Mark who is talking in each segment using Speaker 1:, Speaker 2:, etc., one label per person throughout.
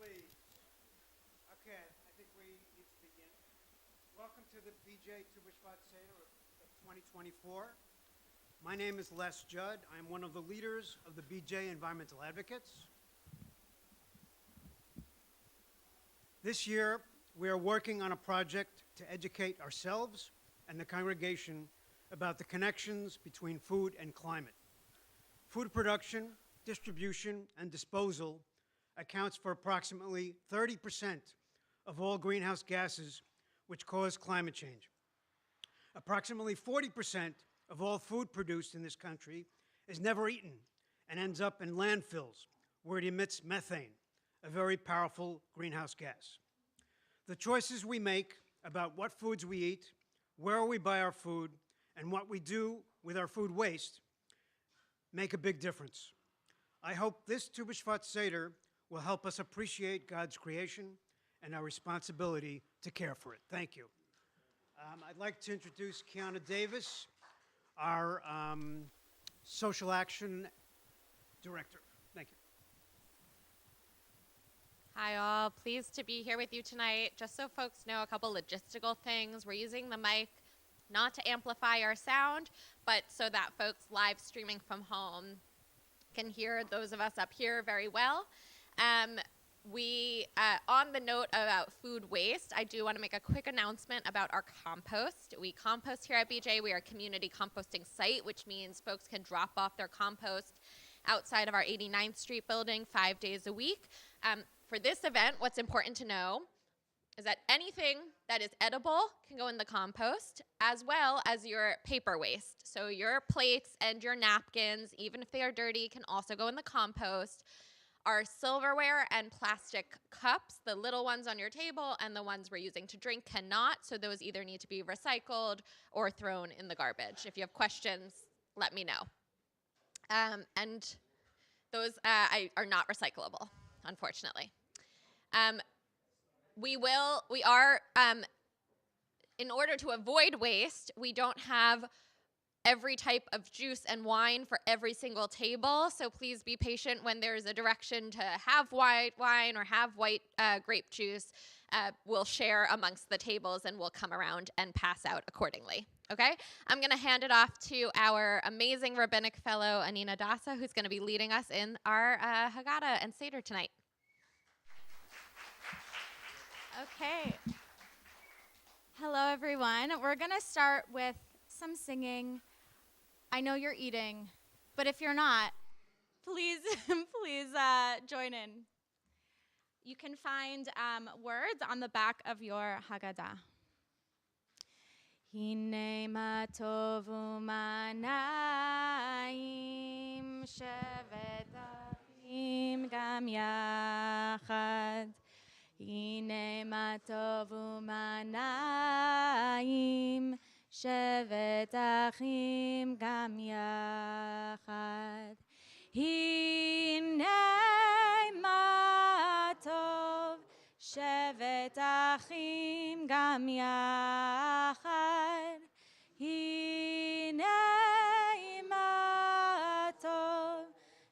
Speaker 1: please. Okay, I think we need to begin. Welcome to the BJ to Bishvat Seder of 2024. My name is Les Judd. I'm one of the leaders of the BJ Environmental Advocates. This year, we are working on a project to educate ourselves and the congregation about the connections between food and climate. Food production, distribution, and disposal accounts for approximately 30% of all greenhouse gases which cause climate change. Approximately 40% of all food produced in this country is never eaten and ends up in landfills where it emits methane, a very powerful greenhouse gas. The choices we make about what foods we eat, where we buy our food, and what we do with our food waste make a big difference. I hope this Tu B'Shvat Seder will help us appreciate God's creation and our responsibility to care for it. Thank you. I'd like to introduce Kiana Davis, our Social Action Director. Thank you.
Speaker 2: Hi all, pleased to be here with you tonight. Just so folks know a couple logistical things. We're using the mic not to amplify our sound, but so that folks live streaming from home can hear those of us up here very well. On the note about food waste, I do want to make a quick announcement about our compost. We compost here at BJ. We are a community composting site, which means folks can drop off their compost outside of our 89th Street building 5 days a week. For this event, what's important to know is that anything that is edible can go in the compost, as well as your paper waste. So your plates and your napkins, even if they are dirty, can also go in the compost. Our silverware and plastic cups, the little ones on your table and the ones we're using to drink, cannot. So those either need to be recycled or thrown in the garbage. If you have questions, let me know. And those are not recyclable, unfortunately. In order to avoid waste, we don't have every type of juice and wine for every single table, so please be patient when there's a direction to have white wine or have white grape juice. We'll share amongst the tables and we'll come around and pass out accordingly, okay? I'm gonna hand it off to our amazing rabbinic fellow, Anina Dasa, who's gonna be leading us in our Haggadah and Seder tonight.
Speaker 3: Okay. Hello, everyone. We're going to start with some singing. I know you're eating, but if you're not, please join in. You can find words on the back of your Haggadah. Hine ma tov u'manayim shevet achim gam yachad. הנה מה טוב ומה נעים, שבת אחים גם יחד. הנה מה טוב, שבת אחים גם יחד. הנה מה טוב,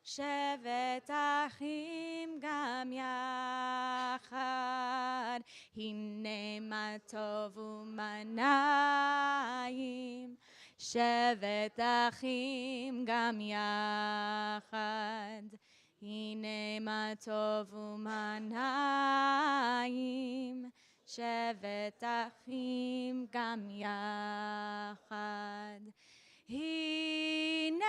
Speaker 3: שבת אחים גם יחד. הנה מה טוב ומה נעים, שבת אחים גם יחד. הנה מה טוב ומה נעים, שבת אחים גם יחד. הנה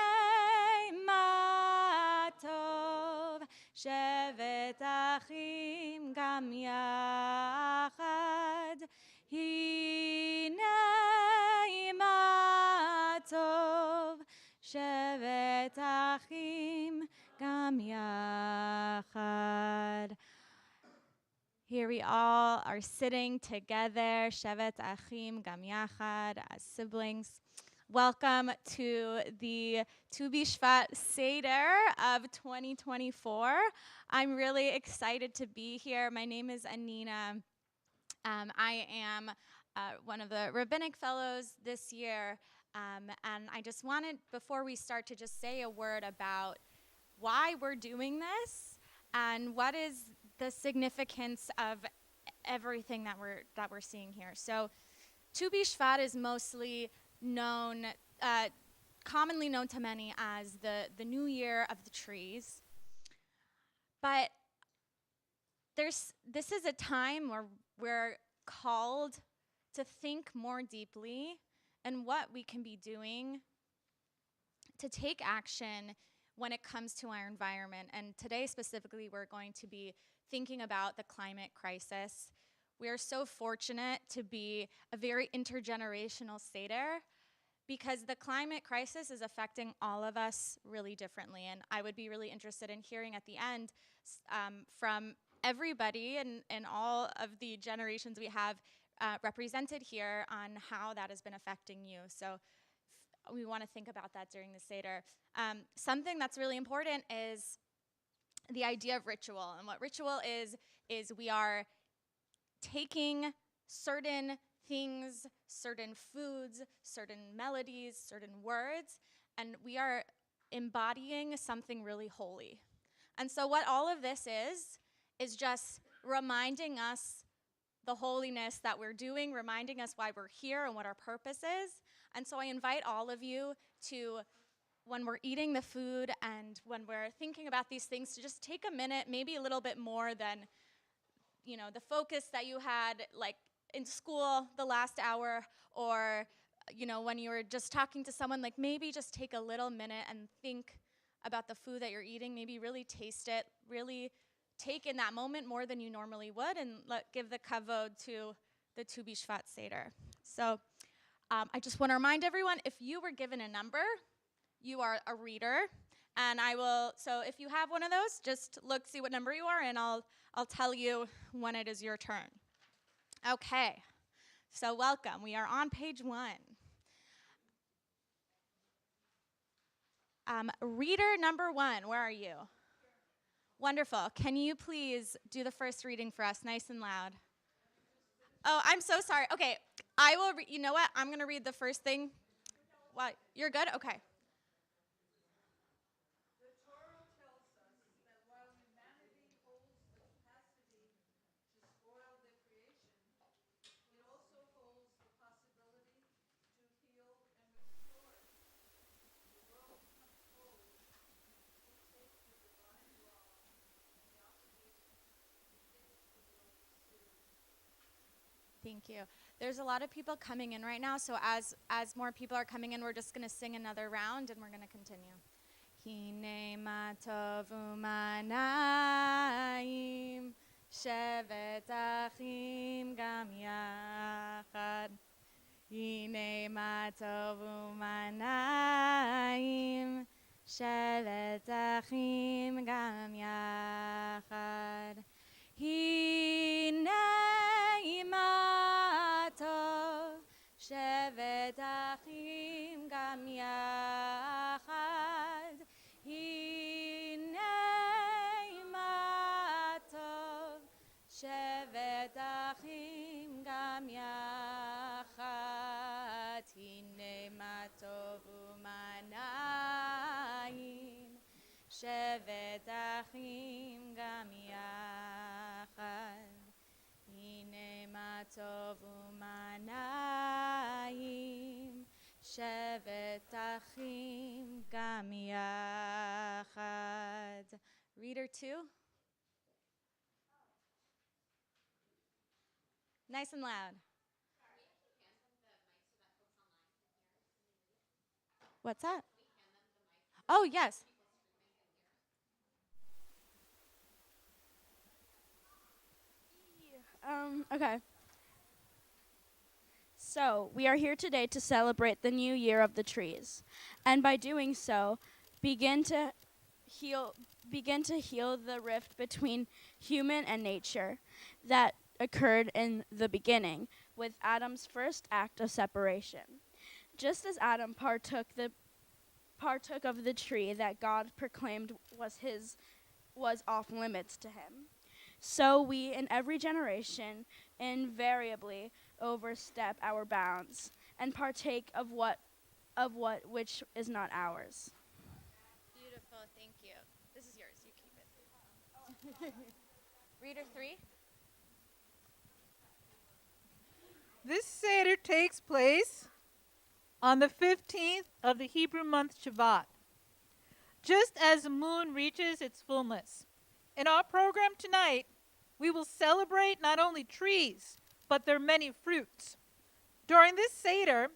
Speaker 3: מה טוב, שבת אחים גם יחד. הנה מה טוב, שבת אחים גם יחד. Here we all are sitting together, Shevet Achim Gam Yachad, as siblings. Welcome to the Tu B'Shvat Seder of 2024. I'm really excited to be here. My name is Anina. I am one of the rabbinic fellows this year, and I just wanted, before we start, to just say a word about why we're doing this and what is the significance of everything that we're seeing here. So, Tu B'Shvat is mostly known, commonly known to many as the New Year of the trees. But this is a time where we're called to think more deeply and what we can be doing to take action when it comes to our environment. And today specifically, we're going to be thinking about the climate crisis. We are so fortunate to be a very intergenerational Seder because the climate crisis is affecting all of us really differently. And I would be really interested in hearing at the end from everybody and all of the generations we have represented here on how that has been affecting you. So we want to think about that during the Seder. Something that's really important is the idea of ritual. And what ritual is we are taking certain things, certain foods, certain melodies, certain words, and we are embodying something really holy. And so what all of this is just reminding us the holiness that we're doing, reminding us why we're here and what our purpose is. And so I invite all of you to, when we're eating the food and when we're thinking about these things, to just take a minute, maybe a little bit more than, the focus that you had like in school the last hour, or, when you were just talking to someone, like maybe just take a little minute and think about the food that you're eating, maybe really taste it, really take in that moment more than you normally would, and give the kavod to the Tu B'Shvat Seder. So I just want to remind everyone, if you were given a number, you are a reader. And so if you have one of those, just look, see what number you are, and I'll tell you when it is your turn. Okay, so welcome. We are on page 1. Reader number 1, where are you? Wonderful. Can you please do the first reading for us, nice and loud? Oh, I'm so sorry. Okay, I will. You know what? I'm going to read the first thing. What? You're good? Okay.
Speaker 4: The Torah tells us that while humanity holds the capacity to spoil the creation, it also holds the possibility to heal and restore it. The world becomes whole if we take the divine law and the obligation to finish the world seriously.
Speaker 3: Thank you. There's a lot of people coming in right now, so as more people are coming in, we're just going to sing another round, and we're going to continue. Hine ma tov u'manayim shevet achim gam yachad. Hine ma tov u'manayim shevet achim gam yachad. Hine ma tov shevet achim gam yachad. Hine ma tov shevet achim gam yachad. Hine ma tov u'manayim shevet achim gam yachad. Hine ma tov u'manayim shevet achim gam yachad. Reader 2. Nice and loud. What's that? Oh, yes.
Speaker 5: Okay. So, we are here today to celebrate the new year of the trees. And by doing so, begin to heal the rift between human and nature that occurred in the beginning with Adam's first act of separation. Just as Adam partook of the tree that God proclaimed was off limits to him, so we in every generation invariably overstep our bounds and partake of what which is not ours.
Speaker 2: Beautiful, thank you. This is yours, you keep it. Reader 3.
Speaker 6: This Seder takes place on the 15th of the Hebrew month Shvat, just as the moon reaches its fullness. In our program tonight, we will celebrate not only trees, but their many fruits. During this Seder,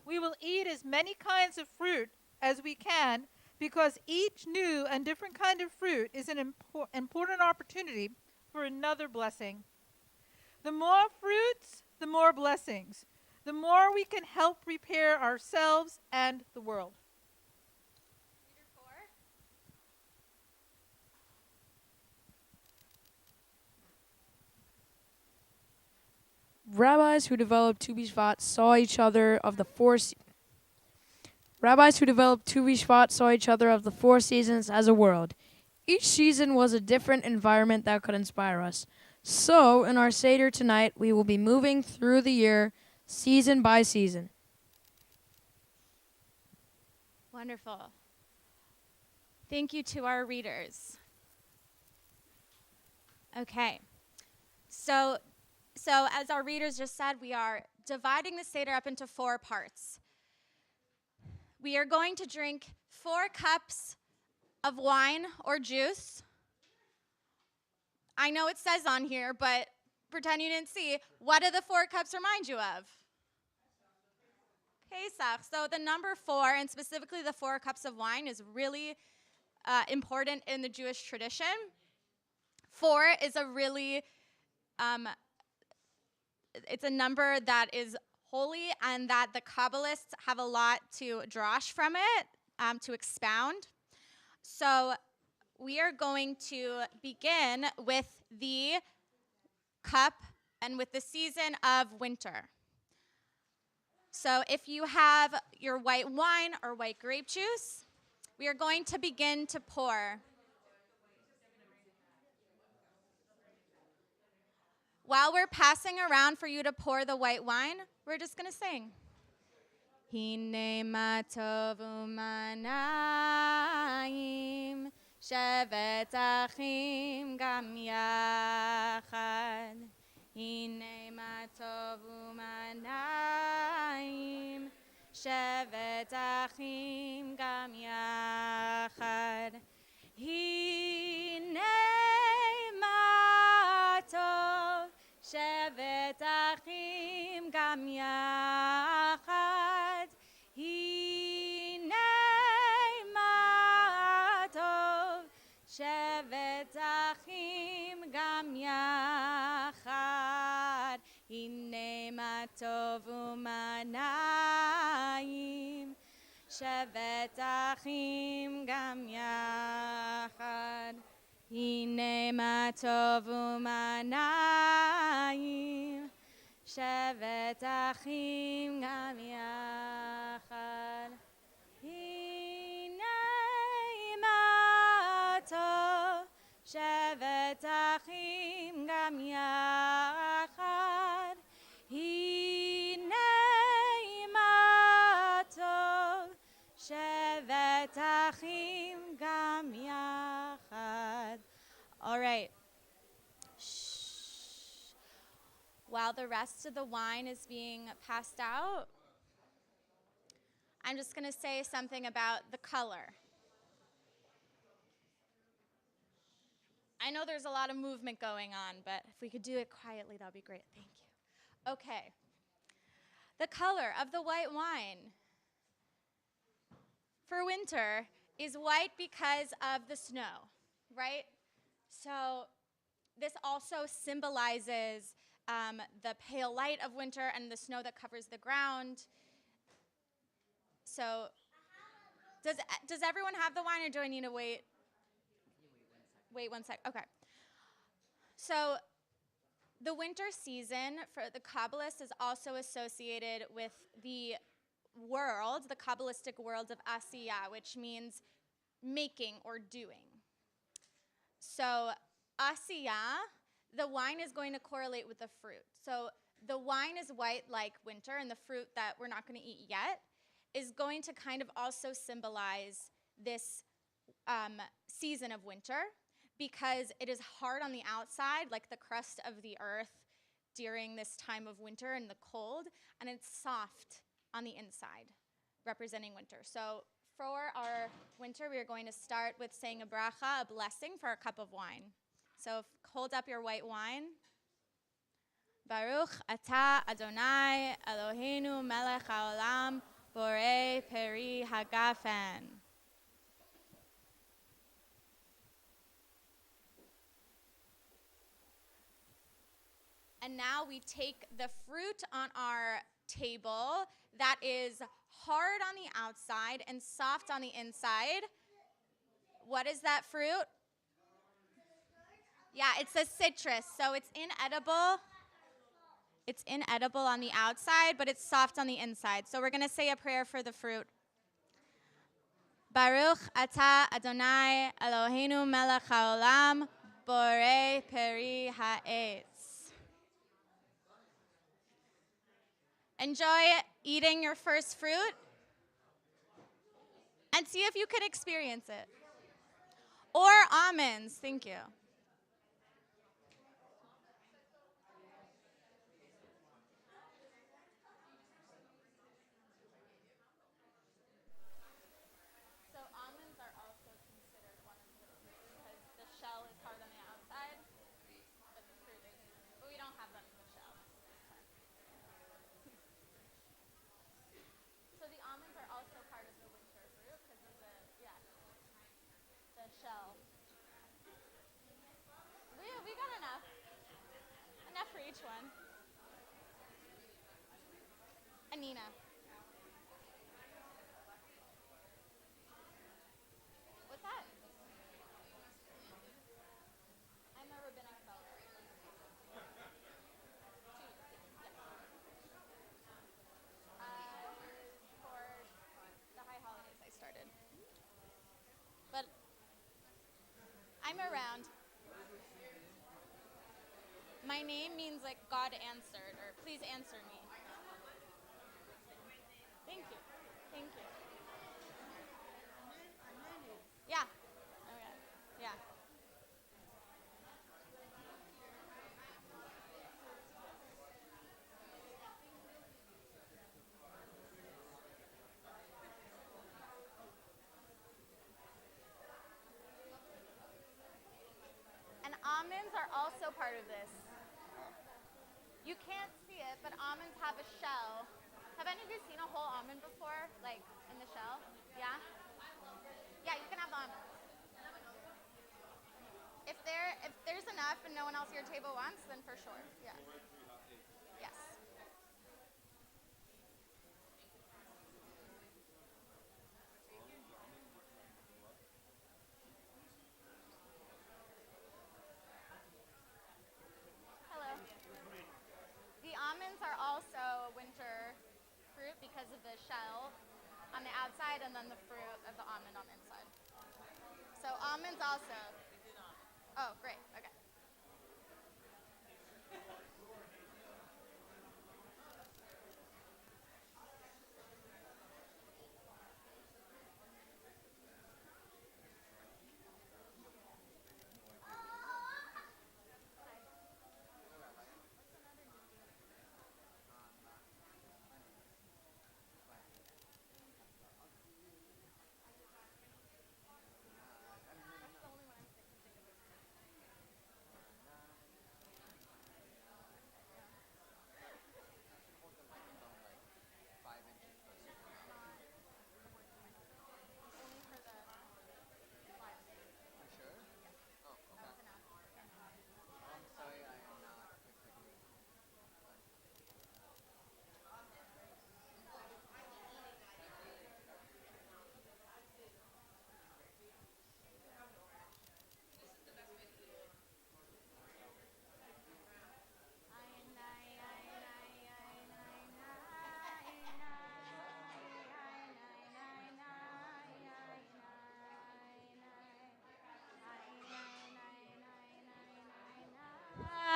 Speaker 6: we will eat as many kinds of fruit as we can, because each new and different kind of fruit is an important opportunity for another blessing. The more fruits, the more blessings. The more we can help prepare ourselves and the world.
Speaker 2: Reader 4.
Speaker 7: Rabbis who developed Tu B'Shvat saw each other of the Rabbis who developed Tu B'Shvat saw each other of the 4 seasons as a world. Each season was a different environment that could inspire us. So, in our Seder tonight, we will be moving through the year, season by season.
Speaker 3: Wonderful. Thank you to our readers. Okay. So as our readers just said, we are dividing the Seder up into 4 parts. We are going to drink 4 cups of wine or juice. I know it says on here, but pretend you didn't see. What do the 4 cups remind you of? Pesach. So the number 4, and specifically the 4 cups of wine, is really important in the Jewish tradition. 4 is a really, it's a number that is holy and that the Kabbalists have a lot to drash from it, to expound. So we are going to begin with the cup and with the season of winter. So if you have your white wine or white grape juice, we are going to begin to pour. While we're passing around for you to pour the white wine, we're just going to sing. Hine ma tov u'manayim shevet achim gam yachad. Hine ma tov u'manayim shevet achim gam yachad. Hine ma tov shevet achim gam yachad. Hine ma tov shevet achim gam yachad. Hine ma tov u'manayim shevet achim gam yachad. Hine ma tov u'manayim shevet achim gam yachad. Hine ma tov shevet achim gam yachad. Hine ma tov shevet achim gam yachad. All right. Shh. While the rest of the wine is being passed out, I'm just going to say something about the color. I know there's a lot of movement going on, but if we could do it quietly, that would be great. Thank you. Okay. The color of the white wine for winter is white because of the snow, right? So this also symbolizes the pale light of winter and the snow that covers the ground. So does everyone have the wine, or do I need to wait? Wait 1 sec. Okay. So the winter season for the Kabbalists is also associated with the world, the Kabbalistic world of Asiyah, which means making or doing. So Asiyah, the wine is going to correlate with the fruit. So the wine is white like winter, and the fruit that we're not going to eat yet is going to kind of also symbolize this season of winter, because it is hard on the outside, like the crust of the earth during this time of winter and the cold, and it's soft on the inside, representing winter. So for our winter, we are going to start with saying a bracha, a blessing for our cup of wine. So hold up your white wine. Baruch atah Adonai Eloheinu melech haolam borei peri hagafen. And now we take the fruit on our table that is hard on the outside and soft on the inside. What is that fruit? Yeah, it's a citrus, so it's inedible. It's inedible on the outside, but it's soft on the inside. So we're going to say a prayer for the fruit. Baruch atah Adonai Eloheinu melech haolam borei peri ha'etz. Enjoy eating your first fruit and see if you can experience it. Or almonds, thank you. So almonds are also considered one of the fruit because the shell is hard on the outside, but the fruit is, but we don't have them in the shell. So the almonds are also part of the winter fruit because of the shell. We got enough. Enough for each one. Anina. What's that? I'm a rabbinic fellow. For the high holidays I started. But I'm around. My name means like God answered, or please answer me. Thank you. Thank you. Yeah. Okay. Yeah. And almonds are also part of this. You can't see it, but almonds have a shell. Have any of you seen a whole almond before, like in the shell? Yeah? Yeah, you can have the almonds. If there's enough and no one else at your table wants, then for sure. Yeah. Yes. Hello. The almonds are also winter fruit because of the shell on the outside and then the fruit of the almond on the inside. So almonds also. Oh, great. Okay.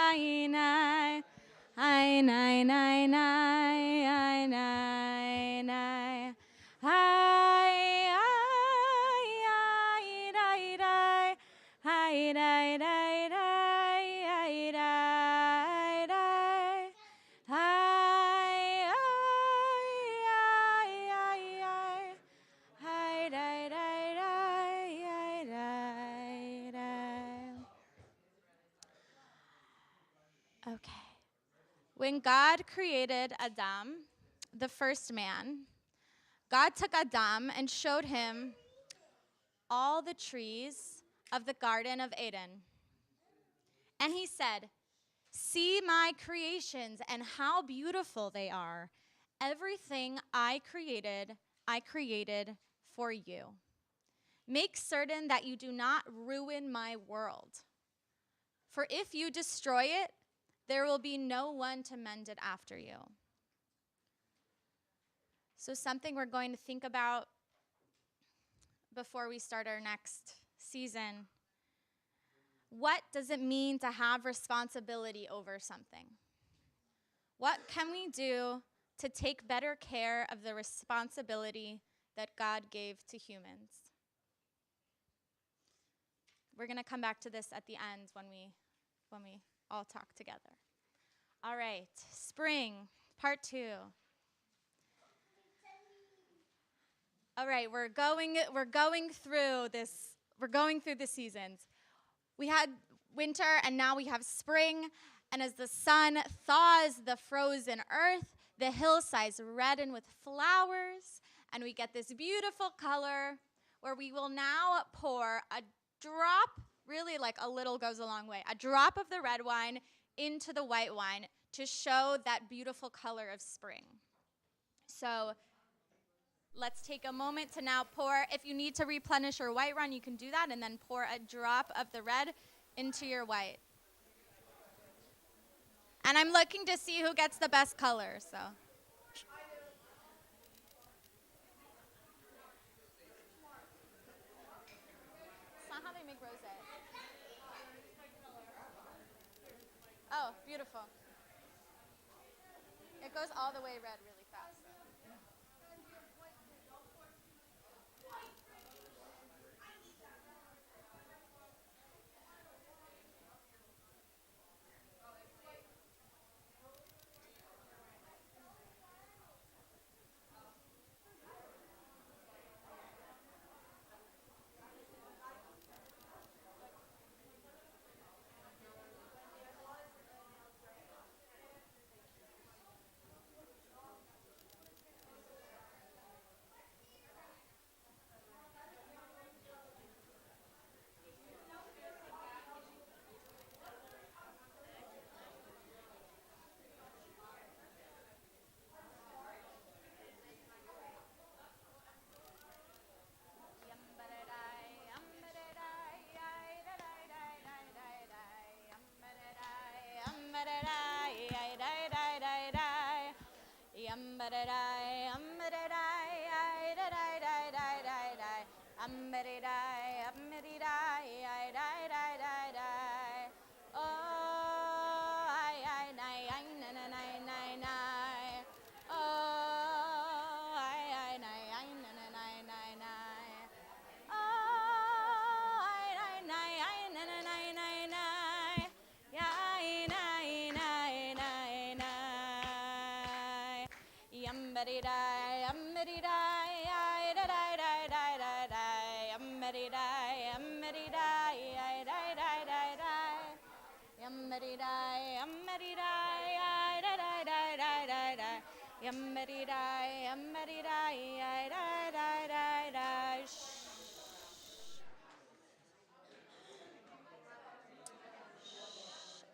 Speaker 3: Einai, einai, einai, einai, einai. Hai, ai, ai, dai, dai, hai, dai. Okay. When God created Adam, the first man, God took Adam and showed him all the trees of the Garden of Eden. And he said, "See my creations and how beautiful they are. Everything I created for you. Make certain that you do not ruin my world. For if you destroy it, there will be no one to mend it after you." So something we're going to think about before we start our next season. What does it mean to have responsibility over something? What can we do to take better care of the responsibility that God gave to humans? We're going to come back to this at the end when we all talk together. All right, spring, part 2. All right, we're going through the seasons. We had winter and now we have spring, and as the sun thaws the frozen earth, the hillsides redden with flowers, and we get this beautiful color where we will now pour a drop, really like a little goes a long way, a drop of the red wine into the white wine to show that beautiful color of spring. So let's take a moment to now pour. If you need to replenish your white wine, you can do that, and then pour a drop of the red into your white. And I'm looking to see who gets the best color, so. It's not how they make rosé. Oh, beautiful. It goes all the way red really fast.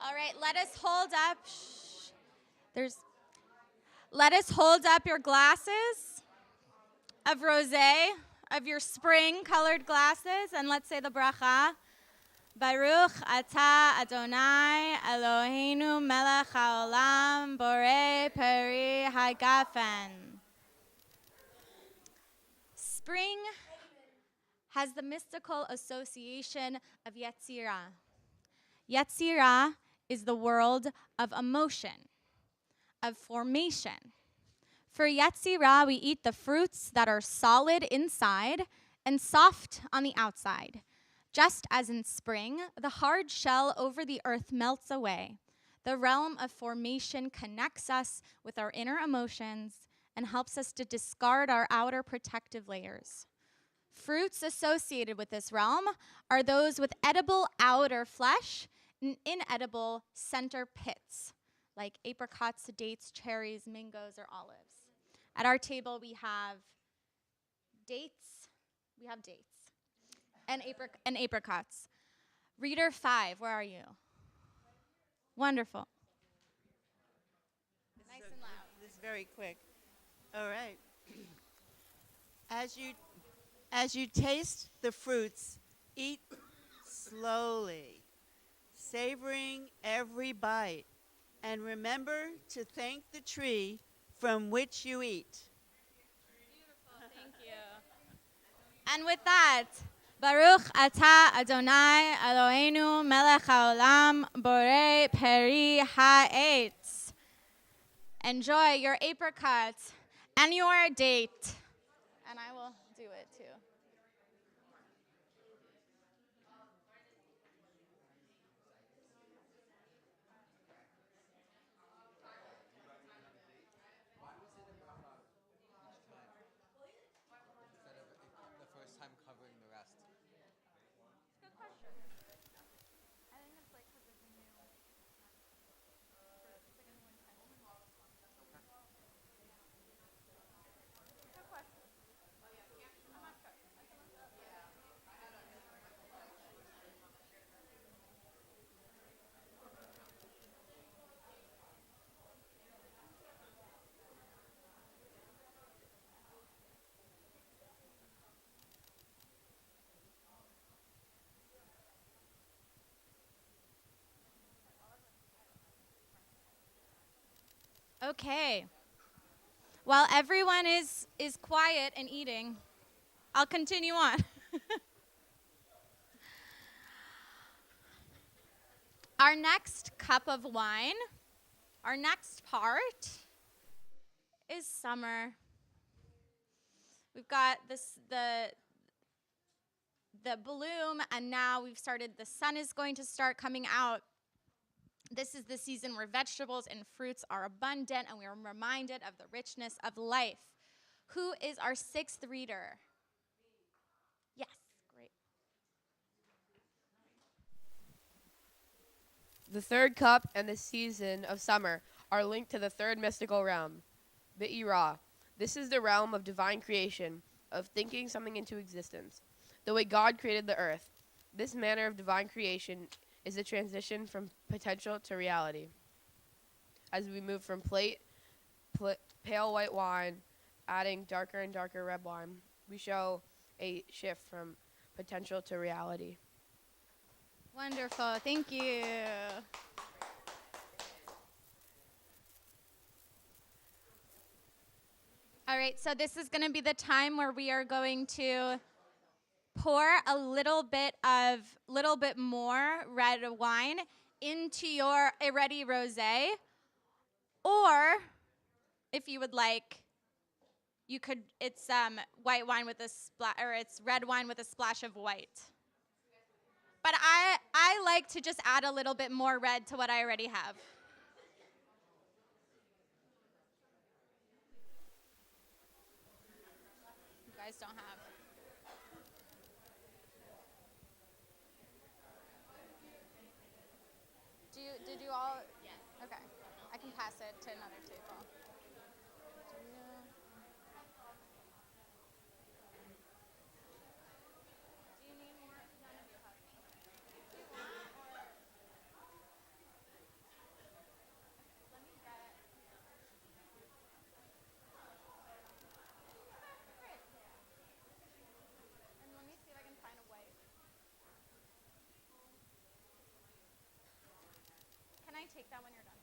Speaker 3: All right, let us hold up. Let us hold up your glasses of rosé, of your spring-colored glasses, and let's say the bracha. Baruch atah Adonai Eloheinu melech haolam borei peri hagafen. Spring has the mystical association of Yetzirah. Yetzirah is the world of emotion, of formation. For Yetzirah, we eat the fruits that are solid inside and soft on the outside. Just as in spring, the hard shell over the earth melts away. The realm of formation connects us with our inner emotions and helps us to discard our outer protective layers. Fruits associated with this realm are those with edible outer flesh inedible center pits, like apricots, dates, cherries, mangoes, or olives. At our table, we have dates. We have dates and apricots. Reader 5, where are you? Wonderful. Nice and loud.
Speaker 8: This is very quick. All right. As you taste the fruits, eat slowly, savoring every bite, and remember to thank the tree from which you eat.
Speaker 3: Thank you. And with that, Baruch atah Adonai Eloheinu melech haolam borei peri ha'etz. Enjoy your apricot and your date. And I will do it too.
Speaker 9: Instead of the first time covering the rest.
Speaker 3: Okay. While everyone is quiet and eating, I'll continue on. Our next cup of wine, our next part is summer. We've got the bloom, and now we've started, the sun is going to start coming out. This is the season where vegetables and fruits are abundant, and we are reminded of the richness of life. Who is our sixth reader? Yes, great.
Speaker 10: The third cup and the season of summer are linked to the third mystical realm, Be'irah. This is the realm of divine creation, of thinking something into existence, the way God created the earth. This manner of divine creation is the transition from potential to reality. As we move from pale white wine, adding darker and darker red wine, we show a shift from potential to reality.
Speaker 3: Wonderful, thank you. All right, so this is going to be the time where we are going to pour a little bit more red wine into your ready rosé, or if you would like, you could. It's white wine with a or it's red wine with a splash of white. But I like to just add a little bit more red to what I already have. You guys don't have. Did you all? Yes. Okay. I can pass it to another table. Do you need more? None of you have. Do you want or? Let me get it. Great. And let me see if I can find a white. Can I take that when you're done?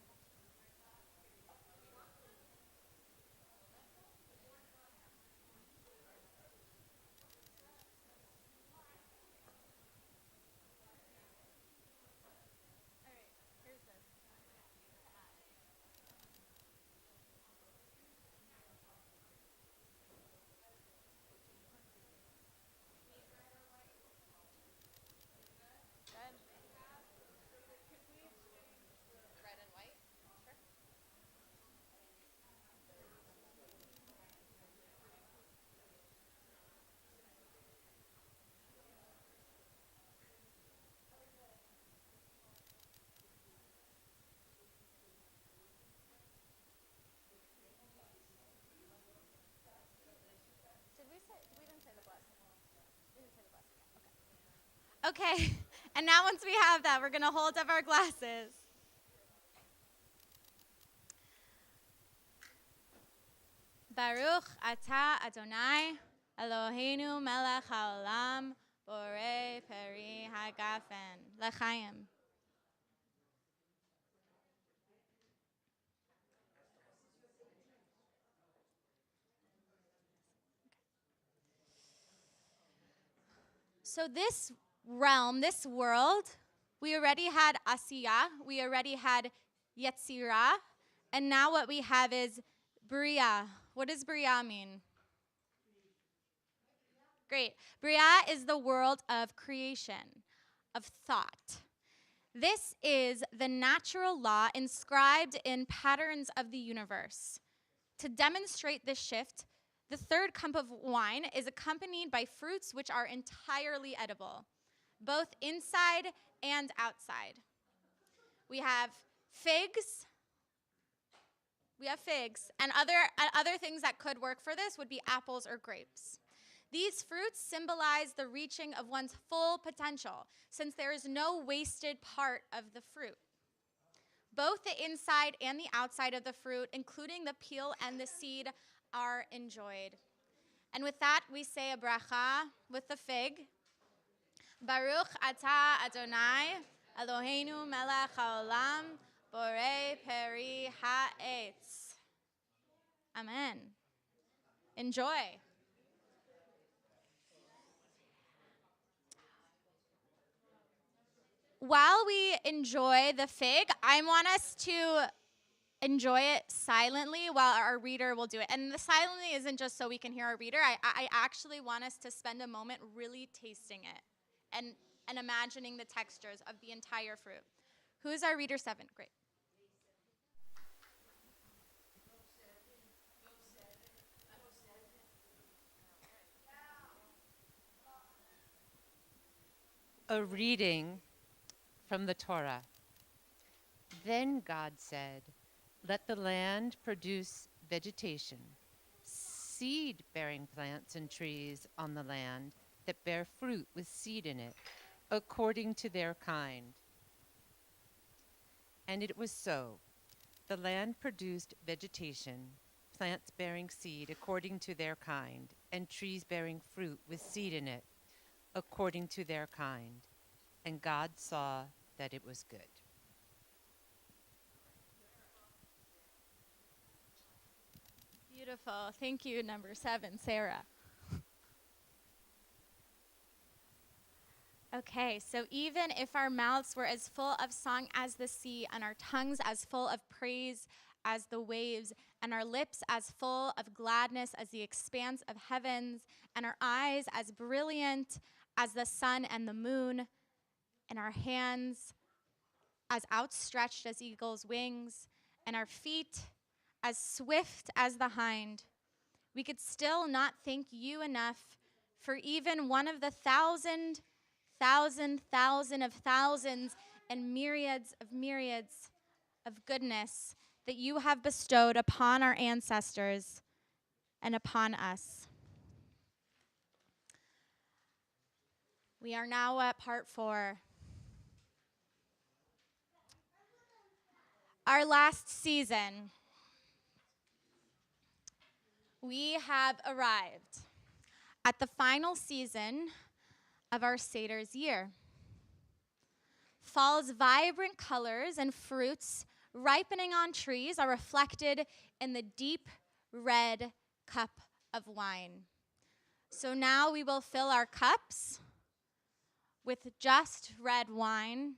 Speaker 3: All right, here's this. Red. Red and white. Okay, and now once we have that, we're going to hold up our glasses. Baruch atah Adonai Eloheinu melech haolam borei peri hagafen. L'chaim. So this realm, this world, we already had Asiyah, we already had Yetzirah, and now what we have is Bria. What does Bria mean? Great. Bria is the world of creation, of thought. This is the natural law inscribed in patterns of the universe. To demonstrate this shift, the third cup of wine is accompanied by fruits which are entirely edible, both inside and outside. We have figs. And other things that could work for this would be apples or grapes. These fruits symbolize the reaching of one's full potential, since there is no wasted part of the fruit. Both the inside and the outside of the fruit, including the peel and the seed, are enjoyed. And with that, we say a bracha with the fig. Baruch atah Adonai Eloheinu melech haolam borei peri ha'etz. Amen. Enjoy. While we enjoy the fig, I want us to enjoy it silently while our reader will do it. And the silently isn't just so we can hear our reader. I actually want us to spend a moment really tasting it and imagining the textures of the entire fruit. Who's our reader 7? Great.
Speaker 11: A reading from the Torah. Then God said, "Let the land produce vegetation, seed-bearing plants and trees on the land that bear fruit with seed in it, according to their kind." And it was so. The land produced vegetation, plants bearing seed according to their kind, and trees bearing fruit with seed in it, according to their kind. And God saw that it was good.
Speaker 3: Beautiful. Thank you, number 7, Sarah. Okay, so even if our mouths were as full of song as the sea, and our tongues as full of praise as the waves, and our lips as full of gladness as the expanse of heavens, and our eyes as brilliant as the sun and the moon, and our hands as outstretched as eagle's wings, and our feet as swift as the hind, we could still not thank you enough for even one of the thousand of thousands and myriads of goodness that you have bestowed upon our ancestors and upon us. We are now at part 4. Our last season. We have arrived at the final season of our Seder's year. Fall's vibrant colors and fruits ripening on trees are reflected in the deep red cup of wine. So now we will fill our cups with just red wine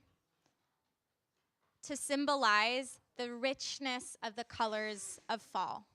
Speaker 3: to symbolize the richness of the colors of fall.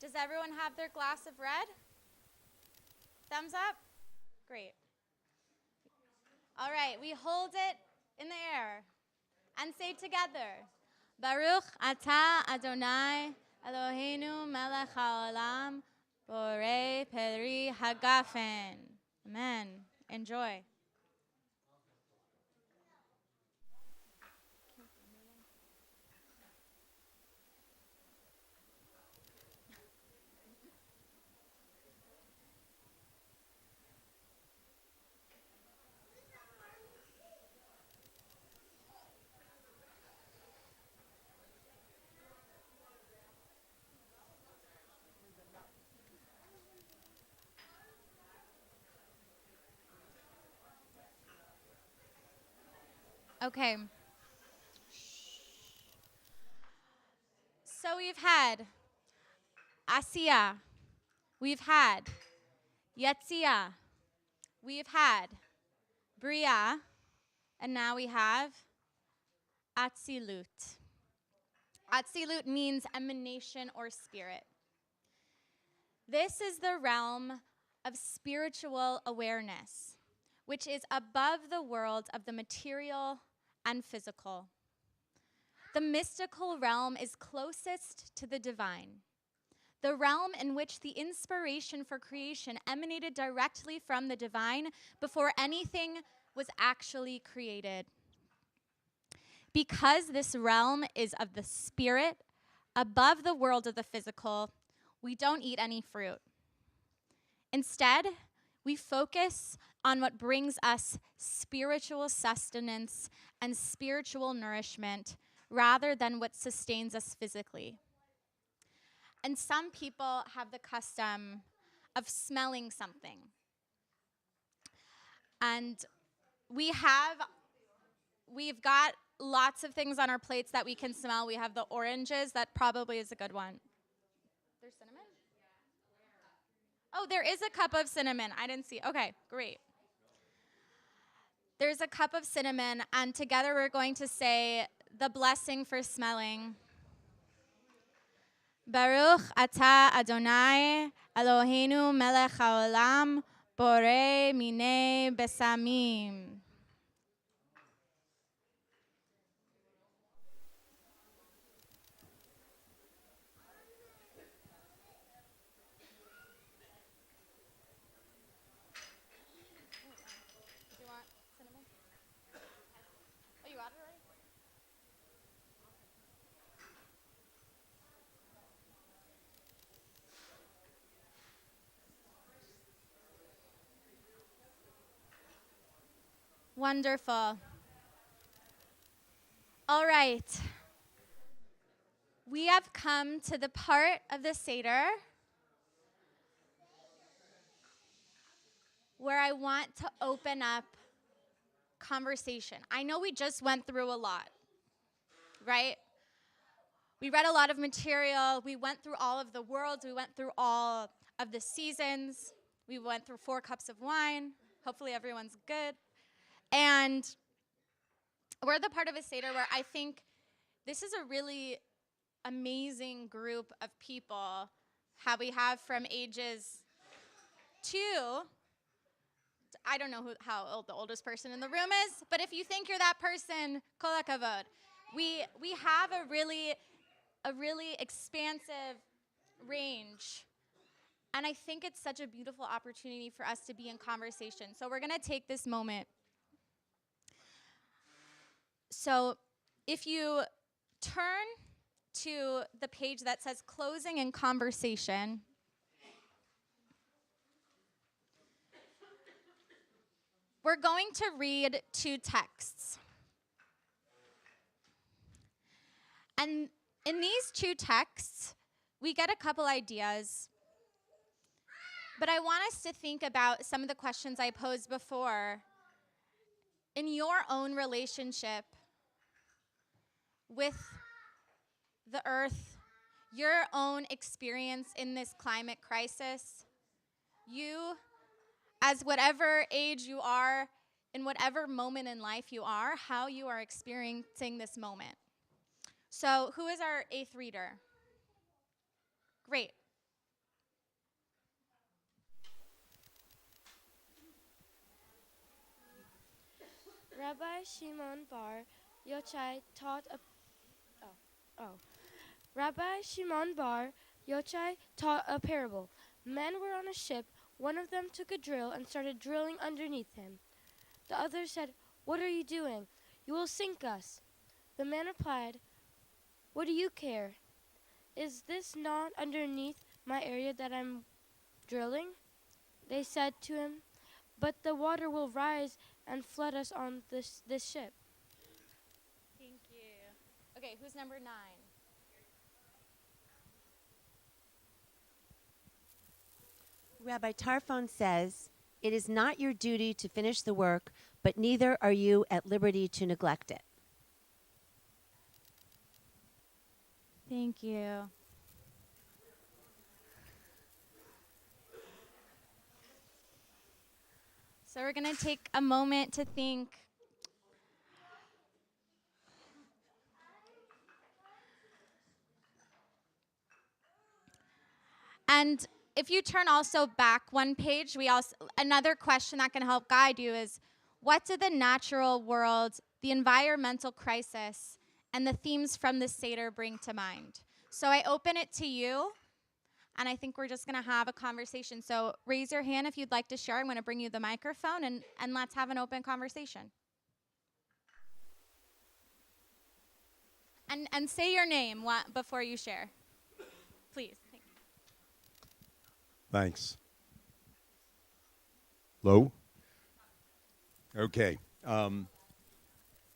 Speaker 3: Does everyone have their glass of red? Thumbs up? Great. All right, we hold it in the air and say together, Baruch atah Adonai Eloheinu melech haolam borei peri hagafen. Amen. Enjoy. Okay. So we've had Asiya, we've had Yetzia, we've had Bria, and now we have Atzilut. Atzilut means emanation or spirit. This is the realm of spiritual awareness, which is above the world of the material and physical. The mystical realm is closest to the divine, the realm in which the inspiration for creation emanated directly from the divine before anything was actually created. Because this realm is of the spirit, above the world of the physical, we don't eat any fruit. Instead, we focus on what brings us spiritual sustenance and spiritual nourishment rather than what sustains us physically. And some people have the custom of smelling something. And we've got lots of things on our plates that we can smell. We have the oranges. That probably is a good one. There's cinnamon? Oh, there is a cup of cinnamon. I didn't see. Okay, great. There's a cup of cinnamon, and together we're going to say the blessing for smelling. Baruch atah Adonai Eloheinu melech haolam borei minei besamim. Do you want cinnamon? Oh, you got it already? Wonderful. All right. We have come to the part of the Seder where I want to open up conversation. I know we just went through a lot, right? We read a lot of material. We went through all of the worlds. We went through all of the seasons. We went through 4 cups of wine. Hopefully everyone's good. And we're the part of a Seder where I think this is a really amazing group of people. How we have from ages 2, I don't know how old the oldest person in the room is, but if you think you're that person, kol hakavod. We have a really expansive range. And I think it's such a beautiful opportunity for us to be in conversation. So we're going to take this moment. So if you turn to the page that says closing and conversation, we're going to read 2 texts. And in these 2 texts, we get a couple ideas. But I want us to think about some of the questions I posed before in your own relationship with the earth, your own experience in this climate crisis. You, as whatever age you are, in whatever moment in life you are, how you are experiencing this moment. So, who is our 8th reader? Great.
Speaker 12: Rabbi Shimon bar Yochai taught a Rabbi Shimon bar Yochai taught a parable. Men were on a ship. One of them took a drill and started drilling underneath him. The other said, "What are you doing? You will sink us." The man replied, "What do you care? Is this not underneath my area that I'm drilling?" They said to him, "But the water will rise and flood us on this ship."
Speaker 3: Thank you. Okay, who's number 9?
Speaker 13: Rabbi Tarfon says, "It is not your duty to finish the work, but neither are you at liberty to neglect it."
Speaker 3: Thank you. So we're going to take a moment to think. And if you turn also back one page, another question that can help guide you is, what did the natural world, the environmental crisis, and the themes from the Seder bring to mind? So I open it to you, and I think we're just going to have a conversation. So raise your hand if you'd like to share. I'm going to bring you the microphone, and let's have an open conversation. And say your name before you share, please.
Speaker 14: Thanks. Hello? Okay.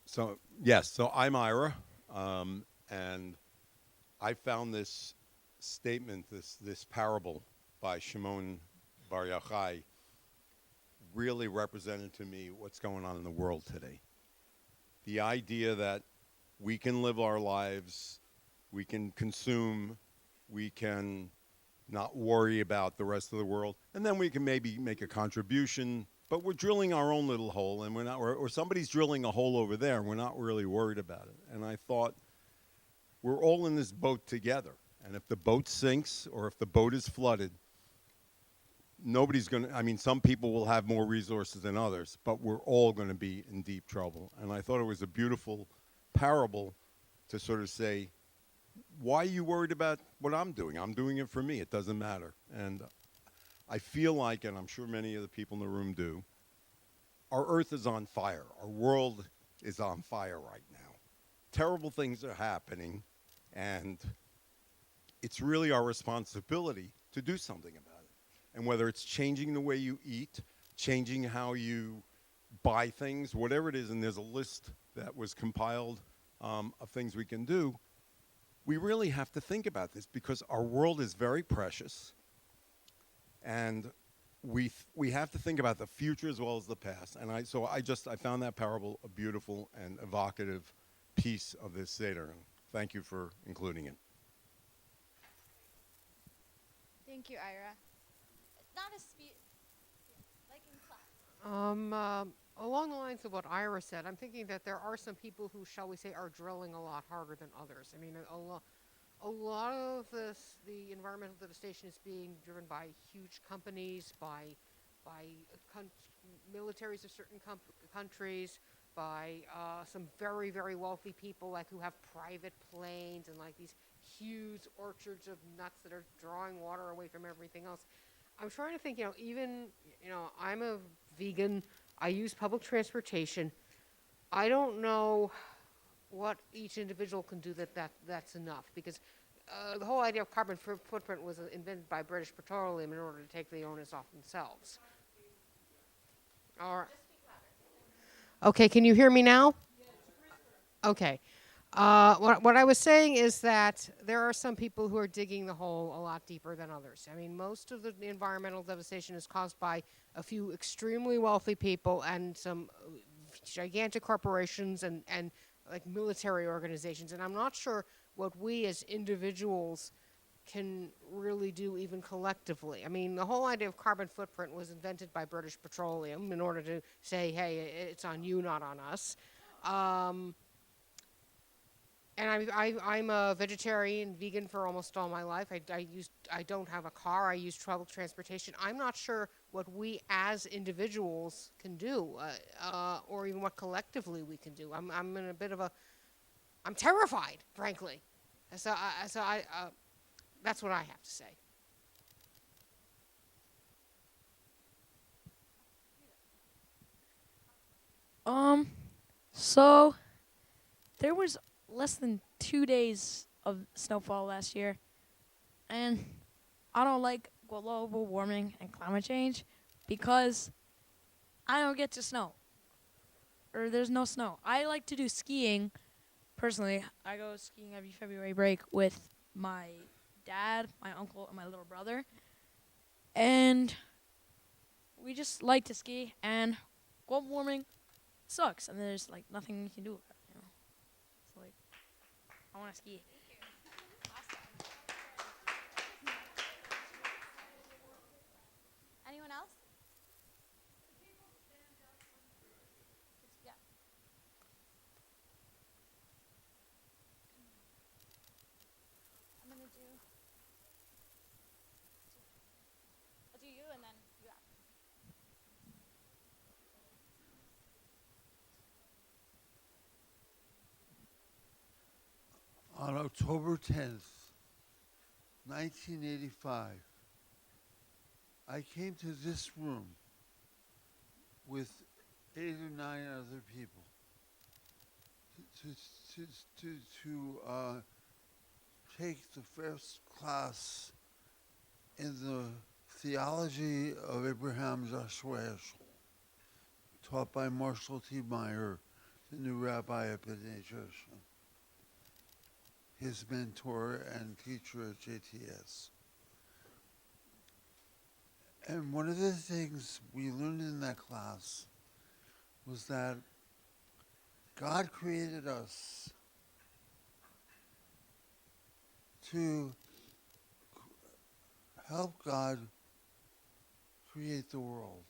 Speaker 14: So I'm Ira, and I found this statement, this parable by Shimon Bar Yochai really represented to me what's going on in the world today. The idea that we can live our lives, we can consume, we can not worry about the rest of the world, and then we can maybe make a contribution, but we're drilling our own little hole, and we're not, or somebody's drilling a hole over there, and we're not really worried about it. And I thought, we're all in this boat together, and if the boat sinks or if the boat is flooded, some people will have more resources than others, but we're all going to be in deep trouble. And I thought it was a beautiful parable to sort of say, why are you worried about what I'm doing? I'm doing it for me. It doesn't matter. And I feel like, and I'm sure many of the people in the room do, our earth is on fire. Our world is on fire right now. Terrible things are happening, and it's really our responsibility to do something about it. And whether it's changing the way you eat, changing how you buy things, whatever it is, and there's a list that was compiled of things we can do, we really have to think about this because our world is very precious, and we have to think about the future as well as the past. And I found that parable a beautiful and evocative piece of this Seder. And thank you for including it.
Speaker 3: Thank you, Ira. Not a speech, like in class.
Speaker 15: Along the lines of what Ira said, I'm thinking that there are some people who, shall we say, are drilling a lot harder than others. I mean, a lot of the environmental devastation is being driven by huge companies, by militaries of certain countries, by some very, very wealthy people, like who have private planes and like these huge orchards of nuts that are drawing water away from everything else. I'm trying to think, I'm a vegan. I use public transportation. I don't know what each individual can do that's enough, because the whole idea of carbon footprint was invented by British Petroleum in order to take the onus off themselves. All right. Okay, can you hear me now? Okay. What I was saying is that there are some people who are digging the hole a lot deeper than others. I mean, most of the environmental devastation is caused by a few extremely wealthy people and some gigantic corporations and like military organizations. And I'm not sure what we as individuals can really do even collectively. I mean, the whole idea of carbon footprint was invented by British Petroleum in order to say, hey, it's on you, not on us. And I'm a vegetarian, vegan for almost all my life. I don't have a car. I use public transportation. I'm not sure what we as individuals can do, or even what collectively we can do. I'm in a bit of a, I'm terrified, frankly. That's what I have to say.
Speaker 7: So there was less than 2 days of snowfall last year, and I don't like global warming and climate change because I don't get to snow, or there's no snow. I like to do skiing. Personally, I go skiing every February break with my dad, my uncle, and my little brother, and we just like to ski. And global warming sucks, and there's like nothing you can do about it. It's like I want to ski.
Speaker 3: Anyone else? Yeah. I'm gonna do. I'll do you and then you after.
Speaker 16: On October 10th, 1985, I came to this room with 8 or 9 other people to take the first class in the theology of Abraham Joshua Heschel, taught by Marshall T. Meyer, the new rabbi at B'nai Jeshurun, his mentor and teacher at JTS. And one of the things we learned in that class was that God created us to help God create the world.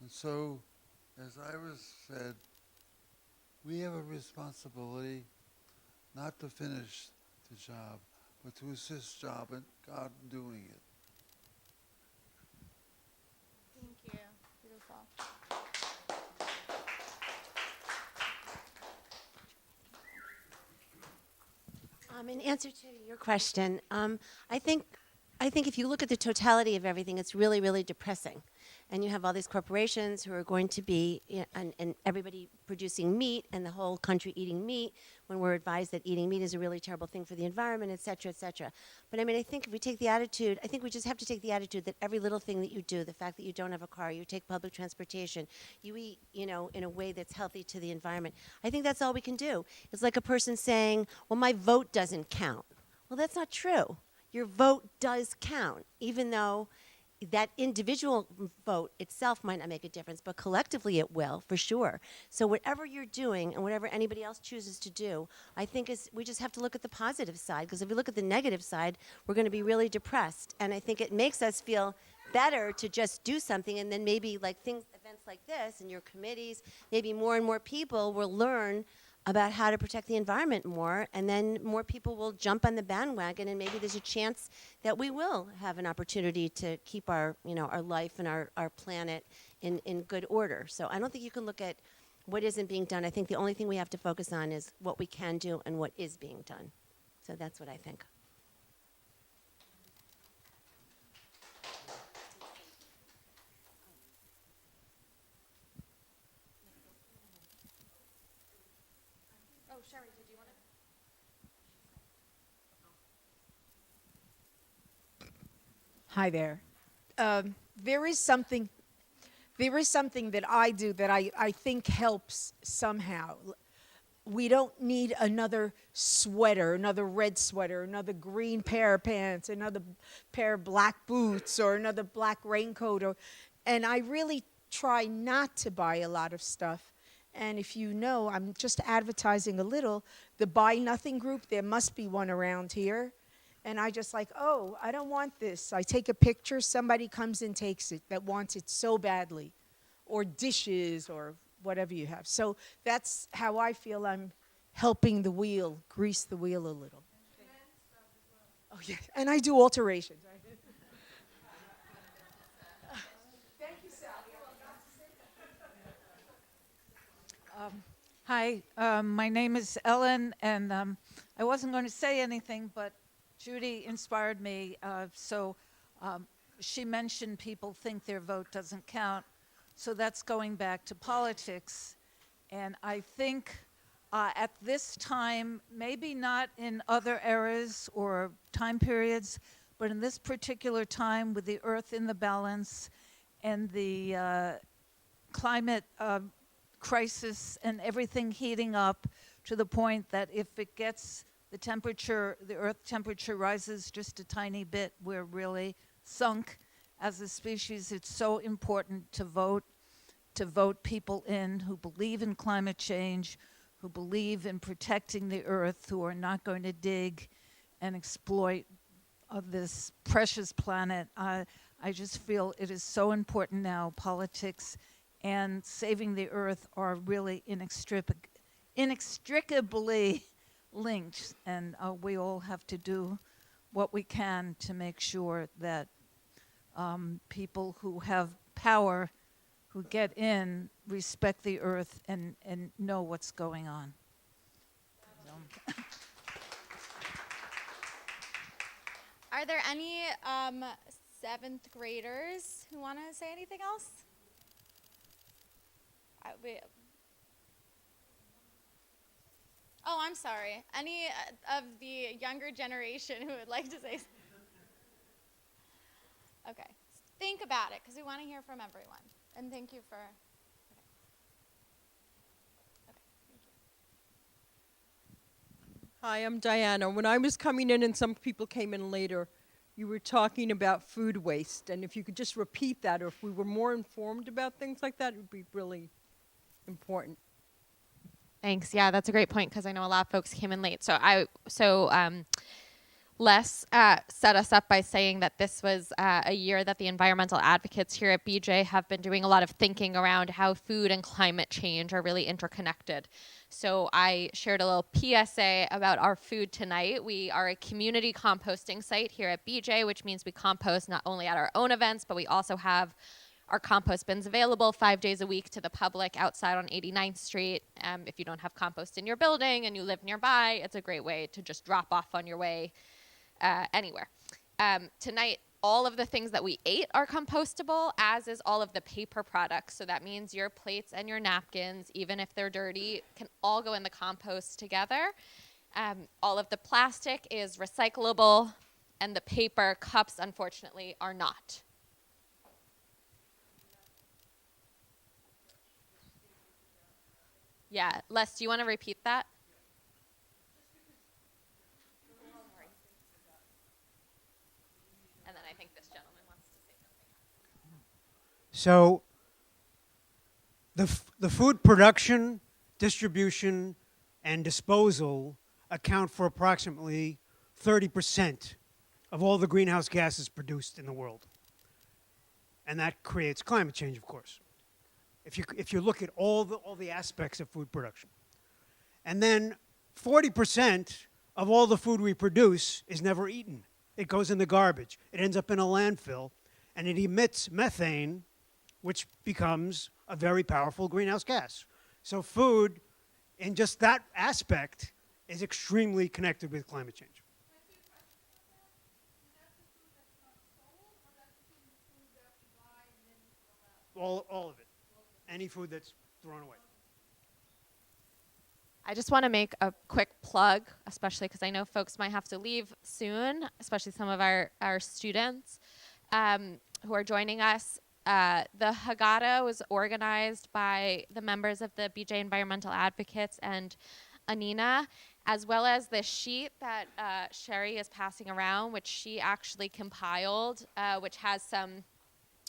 Speaker 16: And so, as Iris said, we have a responsibility not to finish the job, but to assist God in doing it.
Speaker 3: Thank you. Beautiful.
Speaker 13: In answer to your question, I think if you look at the totality of everything, it's really, really depressing. And you have all these corporations who are going to be, and everybody producing meat, and the whole country eating meat, when we're advised that eating meat is a really terrible thing for the environment, et cetera, et cetera. But I mean, I think if we take the attitude, I think we just have to take the attitude that every little thing that you do, the fact that you don't have a car, you take public transportation, you eat, in a way that's healthy to the environment, I think that's all we can do. It's like a person saying, well, my vote doesn't count. Well, that's not true. Your vote does count, even though that individual vote itself might not make a difference, but collectively it will, for sure. So whatever you're doing and whatever anybody else chooses to do, I think we just have to look at the positive side, because if we look at the negative side, we're going to be really depressed. And I think it makes us feel better to just do something, and then maybe events like this and your committees, maybe more and more people will learn about how to protect the environment more, and then more people will jump on the bandwagon, and maybe there's a chance that we will have an opportunity to keep our life and our planet in good order. So I don't think you can look at what isn't being done. I think the only thing we have to focus on is what we can do and what is being done. So that's what I think.
Speaker 3: Oh, Sherry, did you want to?
Speaker 17: Hi there. There is something that I do that I think helps somehow. We don't need another sweater, another red sweater, another green pair of pants, another pair of black boots, or another black raincoat. And I really try not to buy a lot of stuff. And if you know, I'm just advertising a little, the Buy Nothing group, there must be one around here. And I just like, oh, I don't want this. I take a picture, somebody comes and takes it that wants it so badly. Or dishes or whatever you have. So that's how I feel I'm helping the wheel, grease the wheel a little. Oh, yeah. And I do alterations.
Speaker 18: Hi, my name is Ellen, and I wasn't going to say anything, but Judy inspired me. She mentioned people think their vote doesn't count, so that's going back to politics. And I think at this time, maybe not in other eras or time periods, but in this particular time with the earth in the balance and the climate crisis and everything heating up to the point that if it gets the earth temperature rises just a tiny bit, we're really sunk as a species. It's so important to vote people in who believe in climate change, who believe in protecting the earth, who are not going to dig and exploit this precious planet. I just feel it is so important now. Politics and saving the earth are really inextricably linked, and we all have to do what we can to make sure that people who have power, who get in, respect the earth and know what's going on.
Speaker 3: Are there any seventh graders who want to say anything else? Oh, I'm sorry. Any of the younger generation who would like to say something? Okay. Think about it, because we want to hear from everyone. And thank you for...
Speaker 19: Hi, I'm Diana. When I was coming in and some people came in later, you were talking about food waste. And if you could just repeat that, or if we were more informed about things like that, it would be really important.
Speaker 2: Thanks. Yeah, that's a great point, because I know a lot of folks came in late. Les set us up by saying that this was a year that the environmental advocates here at BJ have been doing a lot of thinking around how food and climate change are really interconnected. So I shared a little PSA about our food tonight. We are a community composting site here at BJ, which means we compost not only at our own events, but we also have our compost bins available 5 days a week to the public outside on 89th Street. If you don't have compost in your building and you live nearby, it's a great way to just drop off on your way anywhere. Tonight, all of the things that we ate are compostable, as is all of the paper products. So that means your plates and your napkins, even if they're dirty, can all go in the compost together. All of the plastic is recyclable, and the paper cups, unfortunately, are not. Yeah, Les, do you want to repeat that? And then I think this gentleman wants to say something.
Speaker 1: So the food production, distribution, and disposal account for approximately 30% of all the greenhouse gases produced in the world. And that creates climate change, of course, if you look at all the aspects of food production. And then 40% of all the food we produce is never eaten. It goes in the garbage. It ends up in a landfill, and it emits methane, which becomes a very powerful greenhouse gas. So food, in just that aspect, is extremely connected with climate change. All of it. Any food that's thrown away.
Speaker 2: I just want to make a quick plug, especially because I know folks might have to leave soon, especially some of our students who are joining us. The Haggadah was organized by the members of the BJ Environmental Advocates and Anina, as well as the sheet that Sherry is passing around, which she actually compiled, which has some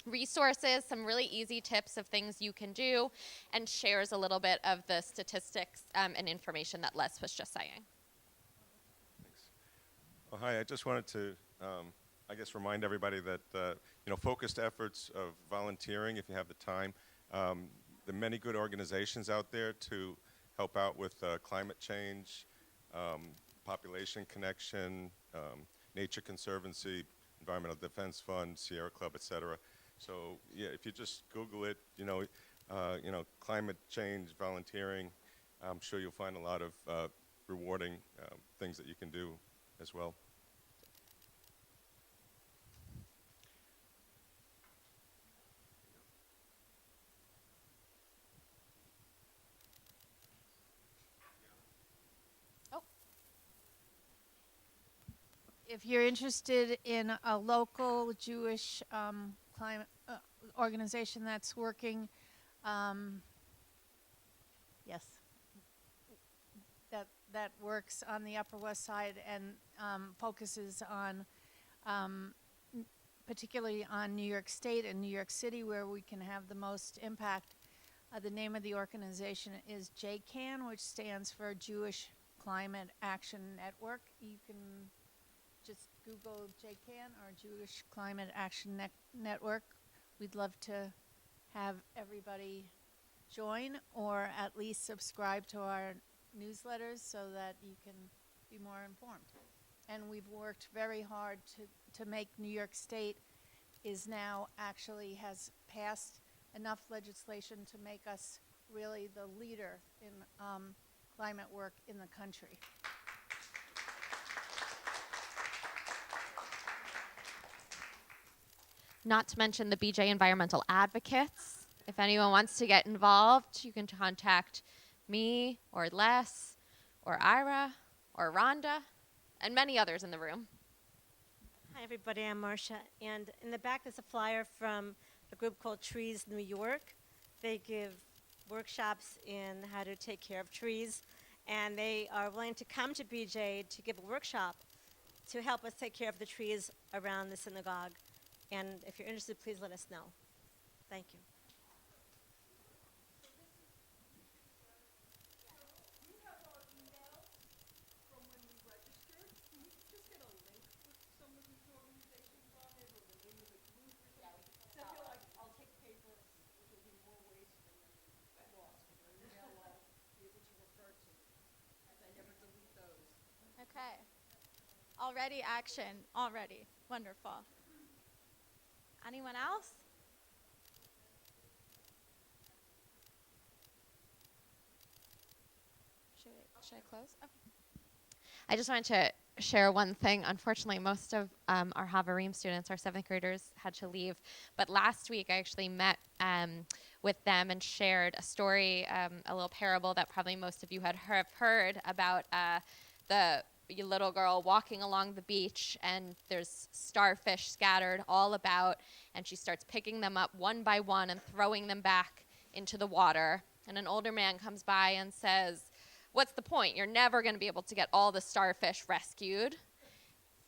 Speaker 2: resources, some really easy tips of things you can do, and shares a little bit of the statistics and information that Les was just saying.
Speaker 20: Thanks. Well, hi, I just wanted to, I guess, remind everybody that, focused efforts of volunteering, if you have the time, the many good organizations out there to help out with climate change, population connection, Nature Conservancy, Environmental Defense Fund, Sierra Club, et cetera. So yeah, if you just Google it, climate change, volunteering. I'm sure you'll find a lot of rewarding things that you can do as well.
Speaker 18: If you're interested in a local Jewish climate organization that's working, yes, that works on the Upper West Side and focuses on particularly on New York State and New York City, where we can have the most impact. The name of the organization is JCAN, which stands for Jewish Climate Action Network. You can just Google JCAN or Jewish Climate Action Network. We'd love to have everybody join or at least subscribe to our newsletters so that you can be more informed. And we've worked very hard to make New York State is now actually has passed enough legislation to make us really the leader in climate work in the country.
Speaker 2: Not to mention the BJ Environmental Advocates. If anyone wants to get involved, you can contact me or Les or Ira or Rhonda and many others in the room.
Speaker 21: Hi, everybody. I'm Marcia. And in the back, there's a flyer from a group called Trees New York. They give workshops in how to take care of trees. And they are willing to come to BJ to give a workshop to help us take care of the trees around the synagogue. And if you're interested, please let us know. Thank you.
Speaker 3: Okay. Already action. Already. Wonderful. Anyone else?
Speaker 2: Should I close? Okay. I just wanted to share one thing. Unfortunately, most of our Havarim students, our 7th graders, had to leave. But last week, I actually met with them and shared a story, a little parable that probably most of you have heard about the little girl walking along the beach, and there's starfish scattered all about, and she starts picking them up one by one and throwing them back into the water. And an older man comes by and says, "What's the point? You're never going to be able to get all the starfish rescued."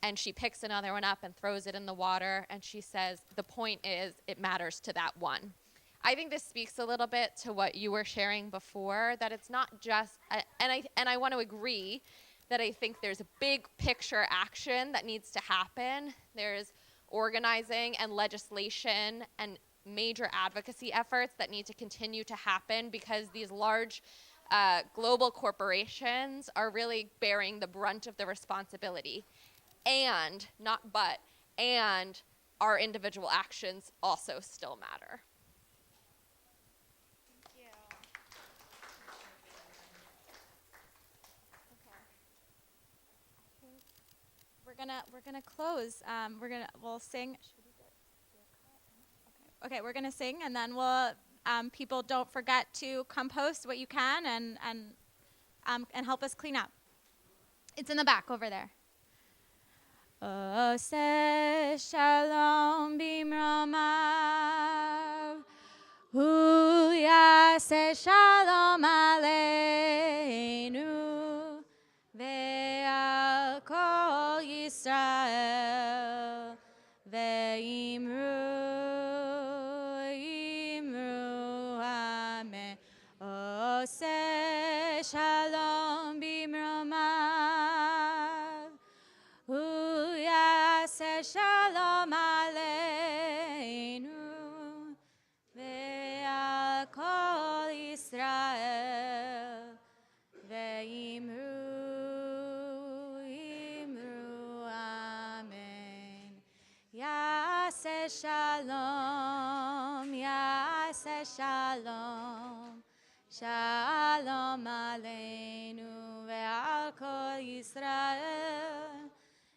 Speaker 2: And she picks another one up and throws it in the water, and she says, "The point is, it matters to that one." I think this speaks a little bit to what you were sharing before, that it's not just, and I want to agree that I think there's a big picture action that needs to happen. There's organizing and legislation and major advocacy efforts that need to continue to happen, because these large global corporations are really bearing the brunt of the responsibility. And, not but, and our individual actions also still matter.
Speaker 3: We're gonna close. We'll sing. Okay, we're gonna sing, and then we'll. People, don't forget to compost what you can and help us clean up. It's in the back over there. Oseh shalom bimromav, hu yaseh shalom aleinu, ve'al kol Yisrael, ve'imru, amen. Oseh shalom bimromav, hu yaseh shalom aleinu, ve'al kol Yisrael, ve'imru, amen. Yaseh shalom, yaseh shalom. Shalom aleinu ve'al kol Yisrael.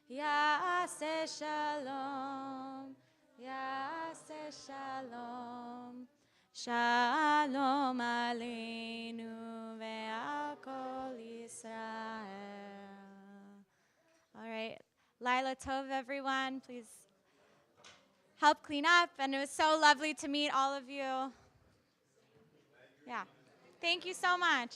Speaker 3: Yaseh shalom, Yaseh shalom. Shalom aleinu ve'al kol Yisrael. All right. Laila Tov, everyone. Please help clean up. And it was so lovely to meet all of you. Yeah. Thank you so much.